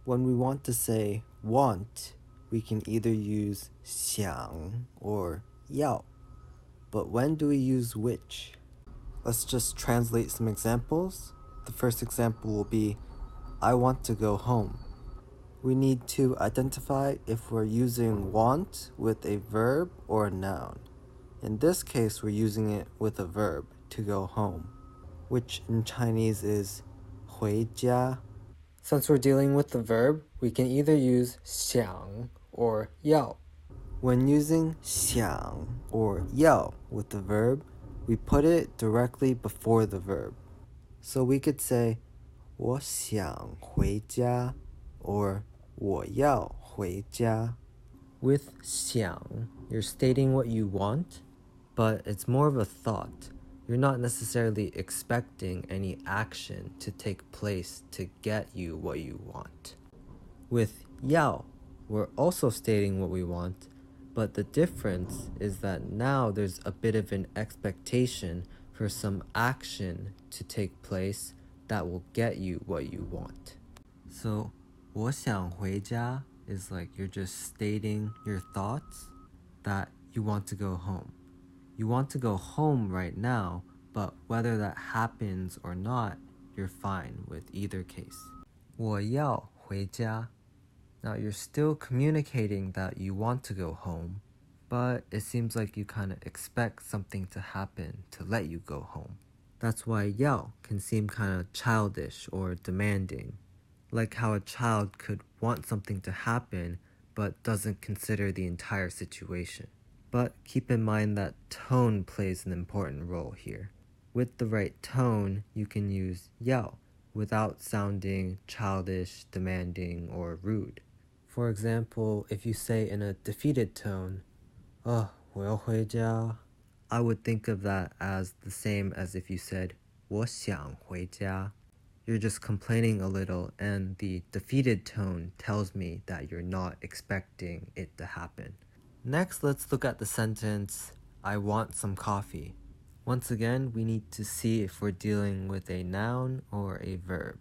When we want to say want, we can either use xiǎng or 要. But when do we use which? Let's just translate some examples. The first example will be, I want to go home. We need to identify if we're using want with a verb or a noun. In this case, we're using it with a verb, to go home, which in Chinese is 回家. Since we're dealing with the verb, we can either use 想 or 要. When using 想 or 要 with the verb, we put it directly before the verb. So we could say 我想回家 or 我要回家. With 想, you're stating what you want, but it's more of a thought. You're not necessarily expecting any action to take place to get you what you want. With 要, we're also stating what we want, but the difference is that now there's a bit of an expectation for some action to take place that will get you what you want. So 我想回家 is like you're just stating your thoughts that you want to go home. You want to go home right now, but whether that happens or not, you're fine with either case. 我要回家. Now you're still communicating that you want to go home, but it seems like you kind of expect something to happen to let you go home. That's why 要 can seem kind of childish or demanding, like how a child could want something to happen but doesn't consider the entire situation. But keep in mind that tone plays an important role here. With the right tone, you can use 要 without sounding childish, demanding, or rude. For example, if you say in a defeated tone, 我要回家, I would think of that as the same as if you said 我想回家. You're just complaining a little, and the defeated tone tells me that you're not expecting it to happen. Next, let's look at the sentence, I want some coffee. Once again, we need to see if we're dealing with a noun or a verb.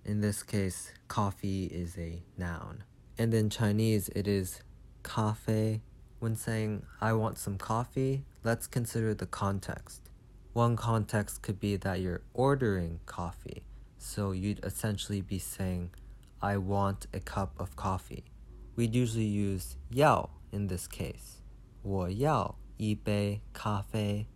In this case, coffee is a noun. And in Chinese, it is 咖啡. When saying, I want some coffee, let's consider the context. One context could be that you're ordering coffee. So you'd essentially be saying, I want a cup of coffee. We'd usually use 要 in this case. 我要一杯咖啡.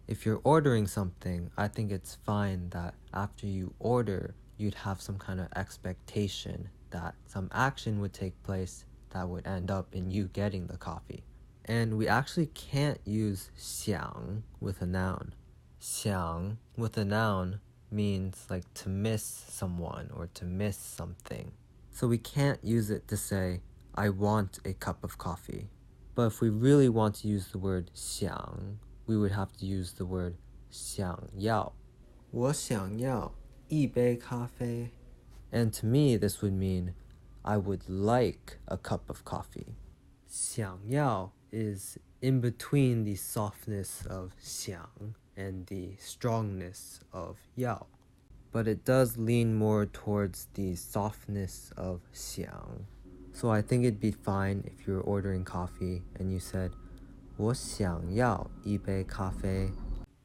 If you're ordering something, I think it's fine that after you order, you'd have some kind of expectation that some action would take place that would end up in you getting the coffee. And we actually can't use 想 with a noun. 想 with a noun means like to miss someone or to miss something. So we can't use it to say, I want a cup of coffee. But if we really want to use the word 想, we would have to use the word 想要. 我想要一杯咖啡. And to me, this would mean I would like a cup of coffee. 想要 is in between the softness of 想 and the strongness of 要. But it does lean more towards the softness of 想. So I think it'd be fine if you were ordering coffee and you said 我想要一杯咖啡.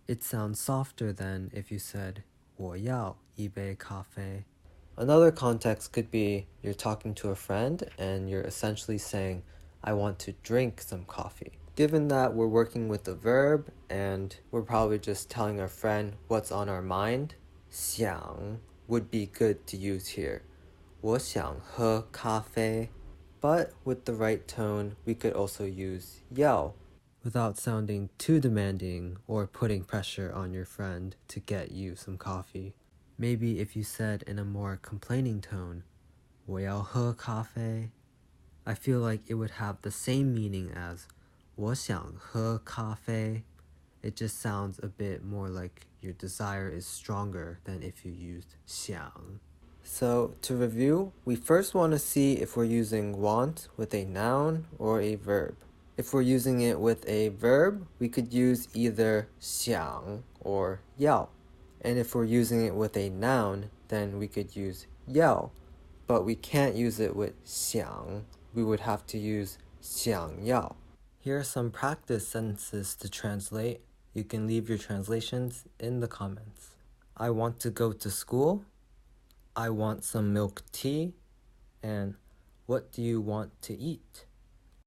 It sounds softer than if you said 我要一杯咖啡. Another context could be you're talking to a friend and you're essentially saying, I want to drink some coffee. Given that we're working with the verb and we're probably just telling our friend what's on our mind, 想 would be good to use here. 我想喝咖啡. But with the right tone, we could also use 要 without sounding too demanding or putting pressure on your friend to get you some coffee. Maybe if you said in a more complaining tone, 我要喝咖啡, I feel like it would have the same meaning as 我想喝咖啡. It just sounds a bit more like your desire is stronger than if you used 想. So to review, we first want to see if we're using want with a noun or a verb. If we're using it with a verb, we could use either 想 or 要. And if we're using it with a noun, then we could use 要. but we can't use it with xiǎng. We would have to use 想要. Here are some practice sentences to translate. You can leave your translations in the comments. I want to go to school. I want some milk tea. And what do you want to eat?